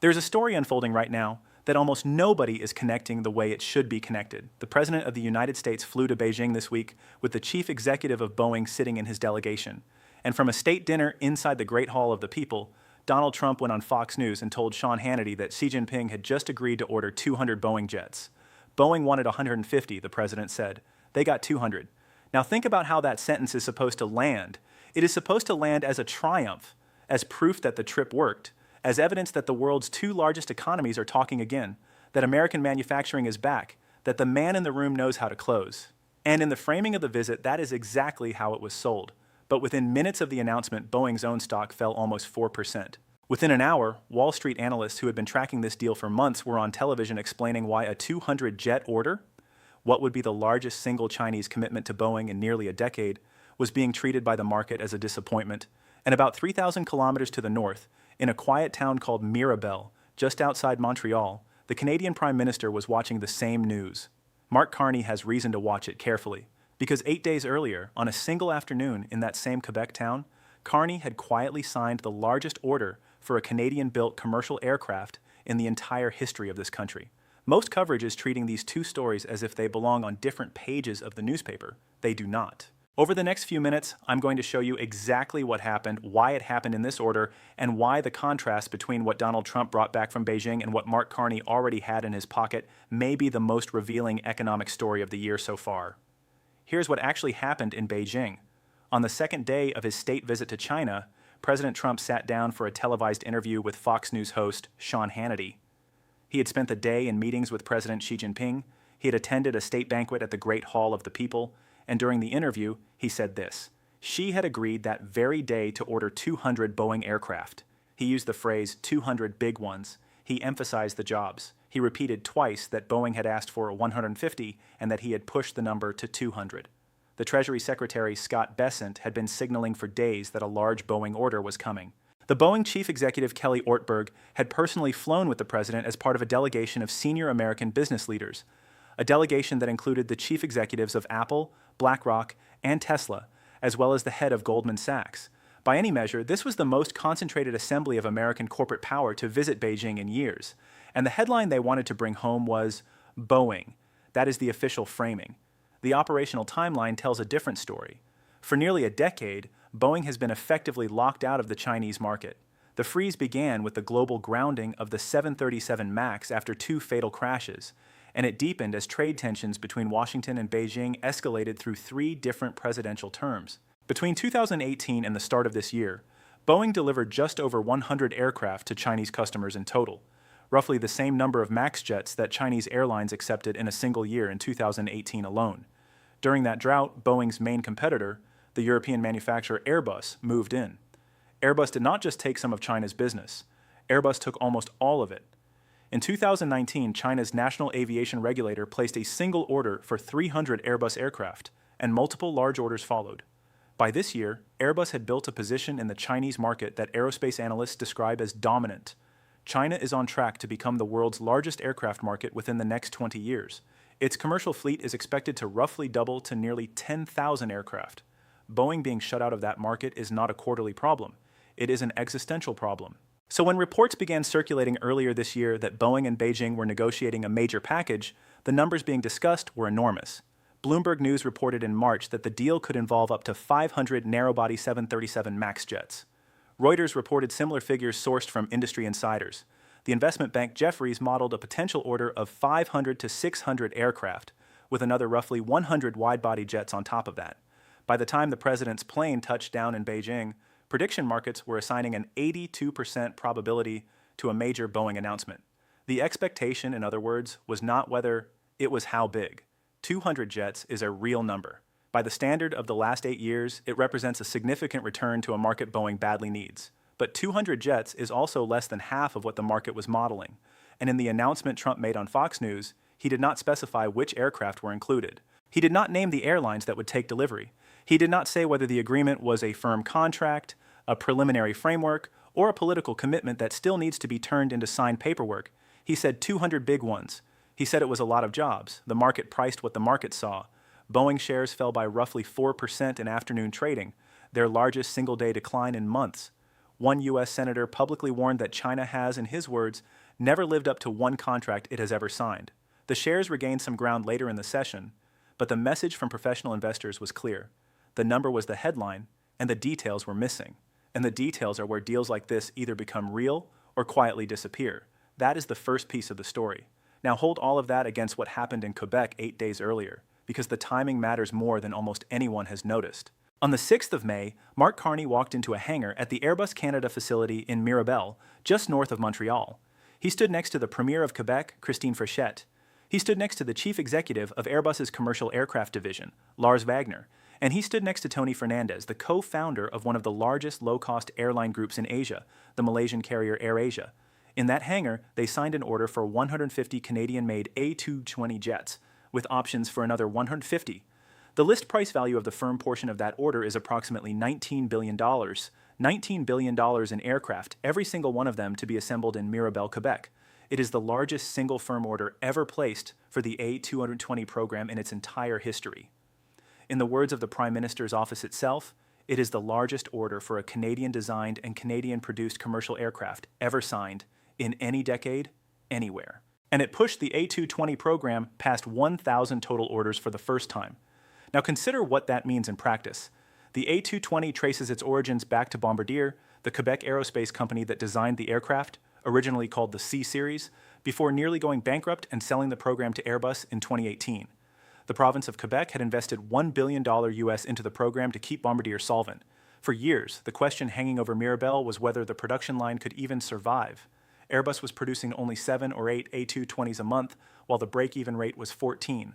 There's a story unfolding right now that almost nobody is connecting the way it should be connected. The President of the United States flew to Beijing this week with the chief executive of Boeing sitting in his delegation. And from a state dinner inside the Great Hall of the People, Donald Trump went on Fox News and told Sean Hannity that Xi Jinping had just agreed to order 200 Boeing jets. Boeing wanted 150, the president said. They got 200. Now think about how that sentence is supposed to land. It is supposed to land as a triumph, as proof that the trip worked, as evidence that the world's two largest economies are talking again, that American manufacturing is back, that the man in the room knows how to close. And in the framing of the visit, that is exactly how it was sold. But within minutes of the announcement, Boeing's own stock fell almost 4%. Within an hour, Wall Street analysts who had been tracking this deal for months were on television explaining why a 200-jet order, what would be the largest single Chinese commitment to Boeing in nearly a decade, was being treated by the market as a disappointment. And about 3,000 kilometers to the north, in a quiet town called Mirabel, just outside Montreal, the Canadian Prime Minister was watching the same news. Mark Carney has reason to watch it carefully, because 8 days earlier, on a single afternoon in that same Quebec town, Carney had quietly signed the largest order for a Canadian-built commercial aircraft in the entire history of this country. Most coverage is treating these two stories as if they belong on different pages of the newspaper. They do not. Over the next few minutes, I'm going to show you exactly what happened, why it happened in this order, and why the contrast between what Donald Trump brought back from Beijing and what Mark Carney already had in his pocket may be the most revealing economic story of the year so far. Here's what actually happened in Beijing. On the second day of his state visit to China, President Trump sat down for a televised interview with Fox News host Sean Hannity. He had spent the day in meetings with President Xi Jinping, he had attended a state banquet at the Great Hall of the People, and during the interview, he said this: Xi had agreed that very day to order 200 Boeing aircraft. He used the phrase 200 big ones. He emphasized the jobs. He repeated twice that Boeing had asked for 150 and that he had pushed the number to 200. The Treasury Secretary Scott Bessent had been signaling for days that a large Boeing order was coming. The Boeing chief executive Kelly Ortberg had personally flown with the president as part of a delegation of senior American business leaders, a delegation that included the chief executives of Apple, BlackRock, and Tesla, as well as the head of Goldman Sachs. By any measure, this was the most concentrated assembly of American corporate power to visit Beijing in years, and the headline they wanted to bring home was Boeing. That is the official framing. The operational timeline tells a different story. For nearly a decade, Boeing has been effectively locked out of the Chinese market. The freeze began with the global grounding of the 737 MAX after 2 fatal crashes, and it deepened as trade tensions between Washington and Beijing escalated through 3 different presidential terms. Between 2018 and the start of this year, Boeing delivered just over 100 aircraft to Chinese customers in total, roughly the same number of MAX jets that Chinese airlines accepted in a single year in 2018 alone. During that drought, Boeing's main competitor, the European manufacturer Airbus, moved in. Airbus did not just take some of China's business. Airbus took almost all of it. In 2019, China's national aviation regulator placed a single order for 300 Airbus aircraft, and multiple large orders followed. By this year, Airbus had built a position in the Chinese market that aerospace analysts describe as dominant. China is on track to become the world's largest aircraft market within the next 20 years. Its commercial fleet is expected to roughly double to nearly 10,000 aircraft. Boeing being shut out of that market is not a quarterly problem. It is an existential problem. So when reports began circulating earlier this year that Boeing and Beijing were negotiating a major package, the numbers being discussed were enormous. Bloomberg News reported in March that the deal could involve up to 500 narrow-body 737 MAX jets. Reuters reported similar figures sourced from industry insiders. The investment bank Jefferies modeled a potential order of 500 to 600 aircraft, with another roughly 100 wide-body jets on top of that. By the time the president's plane touched down in Beijing, prediction markets were assigning an 82% probability to a major Boeing announcement. The expectation, in other words, was not whether, it was how big. 200 jets is a real number. By the standard of the last 8 years, it represents a significant return to a market Boeing badly needs. But 200 jets is also less than half of what the market was modeling. And in the announcement Trump made on Fox News, he did not specify which aircraft were included. He did not name the airlines that would take delivery. He did not say whether the agreement was a firm contract, a preliminary framework, or a political commitment that still needs to be turned into signed paperwork. He said 200 big ones. He said it was a lot of jobs. The market priced what the market saw. Boeing shares fell by roughly 4% in afternoon trading, their largest single-day decline in months. One U.S. senator publicly warned that China has, in his words, never lived up to one contract it has ever signed. The shares regained some ground later in the session, but the message from professional investors was clear. The number was the headline, and the details were missing. And the details are where deals like this either become real or quietly disappear. That is the first piece of the story. Now hold all of that against what happened in Quebec 8 days earlier, because the timing matters more than almost anyone has noticed. On the 6th of May, Mark Carney walked into a hangar at the Airbus Canada facility in Mirabel, just north of Montreal. He stood next to the Premier of Quebec, Christine Frechette. He stood next to the Chief Executive of Airbus's Commercial Aircraft Division, Lars Wagner. And he stood next to Tony Fernandez, the co-founder of one of the largest low-cost airline groups in Asia, the Malaysian carrier AirAsia. In that hangar, they signed an order for 150 Canadian-made A220 jets, with options for another 150. The list price value of the firm portion of that order is approximately $19 billion. $19 billion in aircraft, every single one of them to be assembled in Mirabel, Quebec. It is the largest single firm order ever placed for the A220 program in its entire history. In the words of the Prime Minister's office itself, it is the largest order for a Canadian-designed and Canadian-produced commercial aircraft ever signed in any decade, anywhere. And it pushed the A220 program past 1,000 total orders for the first time. Now consider what that means in practice. The A220 traces its origins back to Bombardier, the Quebec aerospace company that designed the aircraft, originally called the C-Series, before nearly going bankrupt and selling the program to Airbus in 2018. The province of Quebec had invested $1 billion US into the program to keep Bombardier solvent. For years, the question hanging over Mirabel was whether the production line could even survive. Airbus was producing only 7 or 8 A220s a month, while the break-even rate was 14.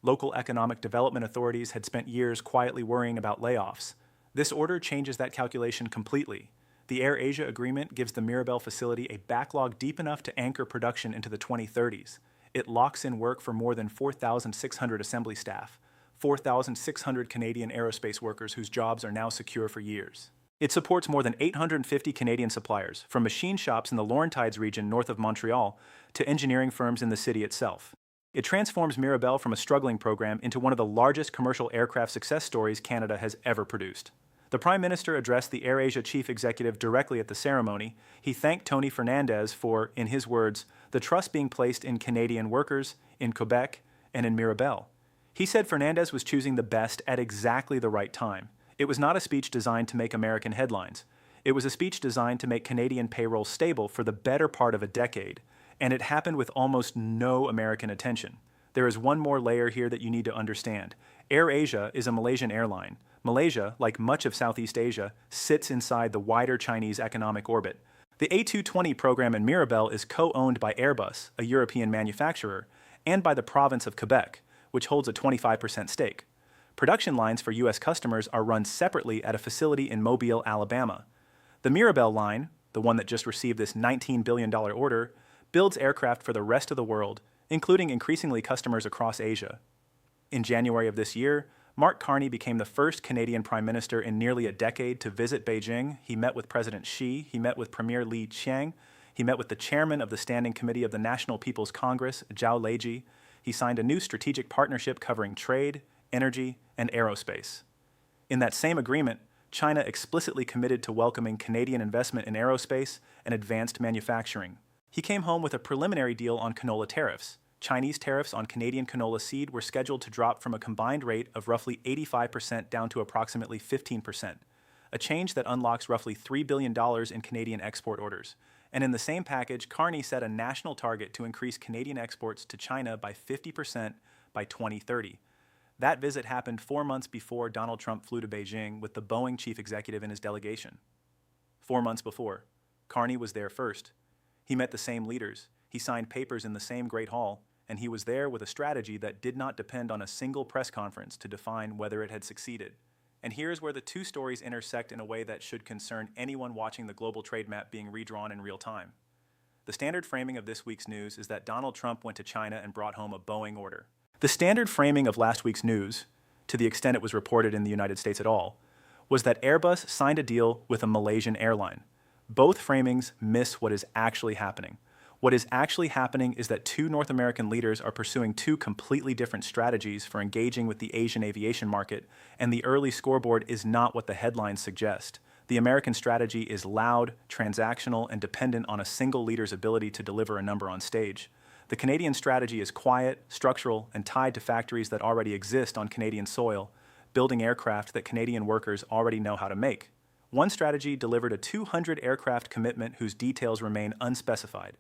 Local economic development authorities had spent years quietly worrying about layoffs. This order changes that calculation completely. The AirAsia agreement gives the Mirabel facility a backlog deep enough to anchor production into the 2030s. It locks in work for more than 4,600 assembly staff, 4,600 Canadian aerospace workers whose jobs are now secure for years. It supports more than 850 Canadian suppliers, from machine shops in the Laurentides region north of Montreal to engineering firms in the city itself. It transforms Mirabel from a struggling program into one of the largest commercial aircraft success stories Canada has ever produced. The Prime Minister addressed the AirAsia chief executive directly at the ceremony. He thanked Tony Fernandez for, in his words, the trust being placed in Canadian workers, in Quebec, and in Mirabel. He said Fernandez was choosing the best at exactly the right time. It was not a speech designed to make American headlines. It was a speech designed to make Canadian payroll stable for the better part of a decade, and it happened with almost no American attention. There is one more layer here that you need to understand. AirAsia is a Malaysian airline. Malaysia, like much of Southeast Asia, sits inside the wider Chinese economic orbit. The A220 program in Mirabel is co-owned by Airbus, a European manufacturer, and by the province of Quebec, which holds a 25% stake. Production lines for U.S. customers are run separately at a facility in Mobile, Alabama. The Mirabel line, the one that just received this $19 billion order, builds aircraft for the rest of the world, including increasingly customers across Asia. In January of this year, Mark Carney became the first Canadian Prime Minister in nearly a decade to visit Beijing. He met with President Xi, he met with Premier Li Qiang, he met with the chairman of the Standing Committee of the National People's Congress, Zhao Leiji. He signed a new strategic partnership covering trade, energy, and aerospace. In that same agreement, China explicitly committed to welcoming Canadian investment in aerospace and advanced manufacturing. He came home with a preliminary deal on canola tariffs. Chinese tariffs on Canadian canola seed were scheduled to drop from a combined rate of roughly 85% down to approximately 15%, a change that unlocks roughly $3 billion in Canadian export orders. And in the same package, Carney set a national target to increase Canadian exports to China by 50% by 2030. That visit happened 4 months before Donald Trump flew to Beijing with the Boeing chief executive in his delegation. 4 months before, Carney was there first. He met the same leaders, he signed papers in the same Great Hall, and he was there with a strategy that did not depend on a single press conference to define whether it had succeeded. And here's where the two stories intersect in a way that should concern anyone watching the global trade map being redrawn in real time. The standard framing of this week's news is that Donald Trump went to China and brought home a Boeing order. The standard framing of last week's news, to the extent it was reported in the United States at all, was that Airbus signed a deal with a Malaysian airline. Both framings miss what is actually happening. What is actually happening is that two North American leaders are pursuing two completely different strategies for engaging with the Asian aviation market, and the early scoreboard is not what the headlines suggest. The American strategy is loud, transactional, and dependent on a single leader's ability to deliver a number on stage. The Canadian strategy is quiet, structural, and tied to factories that already exist on Canadian soil, building aircraft that Canadian workers already know how to make. One strategy delivered a 200 aircraft commitment whose details remain unspecified.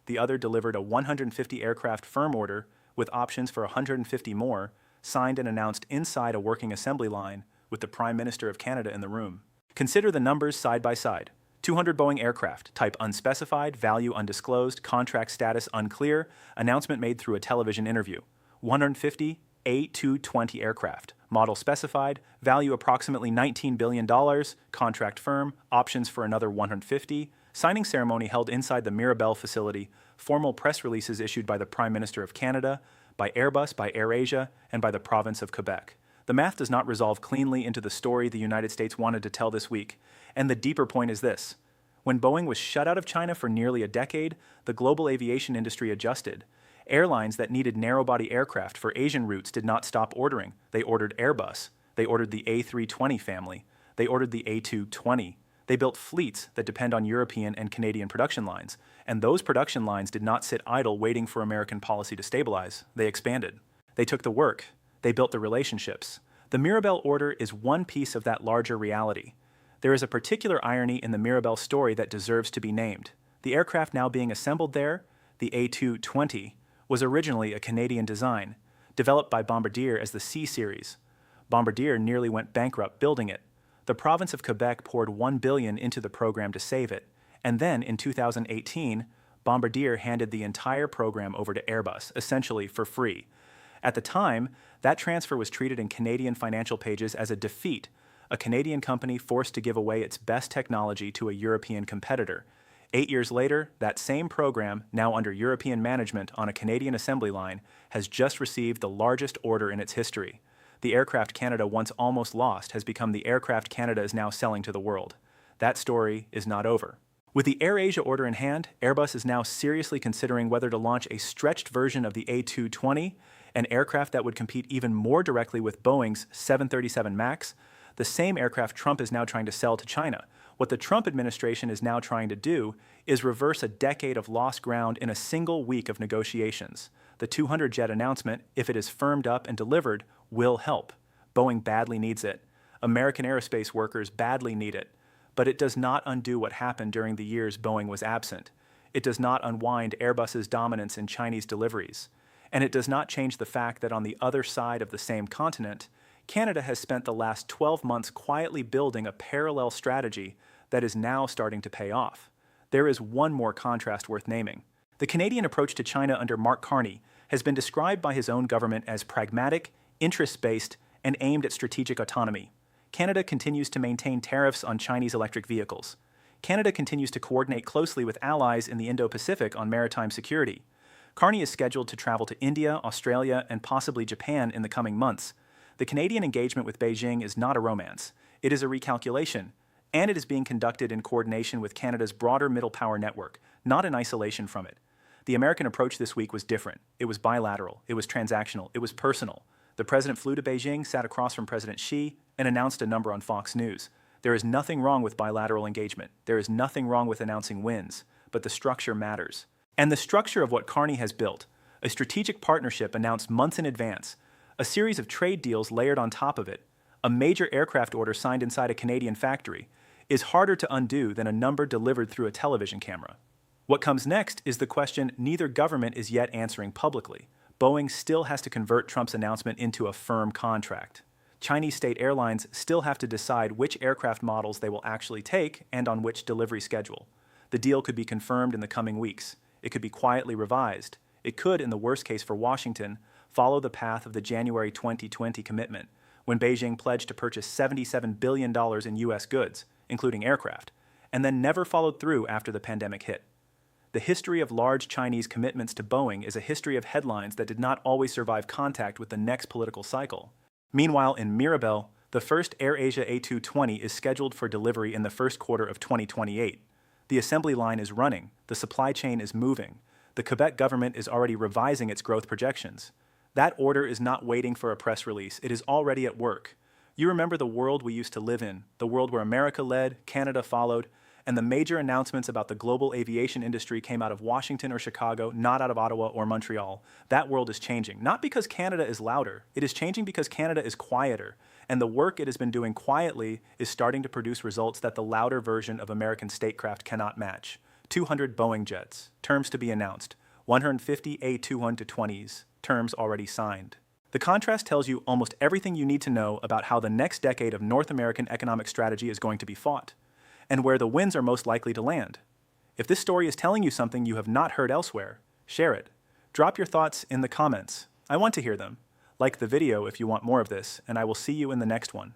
The other delivered a 150 aircraft firm order with options for 150 more, signed and announced inside a working assembly line with the Prime Minister of Canada in the room. Consider the numbers side by side. 200 Boeing aircraft, type unspecified, value undisclosed, contract status unclear, announcement made through a television interview. 150 A220 aircraft, model specified, value approximately $19 billion, contract firm, options for another 150, signing ceremony held inside the Mirabel facility, formal press releases issued by the Prime Minister of Canada, by Airbus, by AirAsia, and by the province of Quebec. The math does not resolve cleanly into the story the United States wanted to tell this week, and the deeper point is this. When Boeing was shut out of China for nearly a decade, the global aviation industry adjusted. Airlines that needed narrow-body aircraft for Asian routes did not stop ordering. They ordered Airbus. They ordered the A320 family. They ordered the A220. They built fleets that depend on European and Canadian production lines, and those production lines did not sit idle waiting for American policy to stabilize. They expanded. They took the work. They built the relationships. The Mirabel order is one piece of that larger reality. There is a particular irony in the Mirabel story that deserves to be named. The aircraft now being assembled there, the A220, was originally a Canadian design, developed by Bombardier as the C-Series. Bombardier nearly went bankrupt building it. The province of Quebec poured $1 billion into the program to save it, and then in 2018, Bombardier handed the entire program over to Airbus, essentially for free. At the time, that transfer was treated in Canadian financial pages as a defeat, a Canadian company forced to give away its best technology to a European competitor. 8 years later, that same program, now under European management on a Canadian assembly line, has just received the largest order in its history. The aircraft Canada once almost lost has become the aircraft Canada is now selling to the world. That story is not over. With the AirAsia order in hand, Airbus is now seriously considering whether to launch a stretched version of the A220, an aircraft that would compete even more directly with Boeing's 737 MAX, the same aircraft Trump is now trying to sell to China. What the Trump administration is now trying to do is reverse a decade of lost ground in a single week of negotiations. The 200-jet announcement, if it is firmed up and delivered, will help. Boeing badly needs it. American aerospace workers badly need it. But it does not undo what happened during the years Boeing was absent. It does not unwind Airbus's dominance in Chinese deliveries. And it does not change the fact that on the other side of the same continent, Canada has spent the last 12 months quietly building a parallel strategy that is now starting to pay off. There is one more contrast worth naming. The Canadian approach to China under Mark Carney has been described by his own government as pragmatic, interest-based, and aimed at strategic autonomy. Canada continues to maintain tariffs on Chinese electric vehicles. Canada continues to coordinate closely with allies in the Indo-Pacific on maritime security. Carney is scheduled to travel to India, Australia, and possibly Japan in the coming months. The Canadian engagement with Beijing is not a romance. It is a recalculation, and it is being conducted in coordination with Canada's broader middle power network, not in isolation from it. The American approach this week was different. It was bilateral. It was transactional. It was personal. The president flew to Beijing, sat across from President Xi, and announced a number on Fox News. There is nothing wrong with bilateral engagement. There is nothing wrong with announcing wins, but the structure matters. And the structure of what Carney has built, a strategic partnership announced months in advance, a series of trade deals layered on top of it, a major aircraft order signed inside a Canadian factory, is harder to undo than a number delivered through a television camera. What comes next is the question neither government is yet answering publicly. Boeing still has to convert Trump's announcement into a firm contract. Chinese state airlines still have to decide which aircraft models they will actually take and on which delivery schedule. The deal could be confirmed in the coming weeks. It could be quietly revised. It could, in the worst case for Washington, follow the path of the January 2020 commitment, when Beijing pledged to purchase $77 billion in U.S. goods, including aircraft, and then never followed through after the pandemic hit. The history of large Chinese commitments to Boeing is a history of headlines that did not always survive contact with the next political cycle. Meanwhile, in Mirabel, the first AirAsia A220 is scheduled for delivery in the first quarter of 2028. The assembly line is running, the supply chain is moving. The Quebec government is already revising its growth projections. That order is not waiting for a press release, it is already at work. You remember the world we used to live in, the world where America led, Canada followed, and the major announcements about the global aviation industry came out of Washington or Chicago, not out of Ottawa or Montreal. That world is changing, not because Canada is louder. It is changing because Canada is quieter, and the work it has been doing quietly is starting to produce results that the louder version of American statecraft cannot match. 200 Boeing jets, terms to be announced. 150 A220s, terms already signed. The contrast tells you almost everything you need to know about how the next decade of North American economic strategy is going to be fought, and where the winds are most likely to land. If this story is telling you something you have not heard elsewhere, share it. Drop your thoughts in the comments. I want to hear them. Like the video if you want more of this, and I will see you in the next one.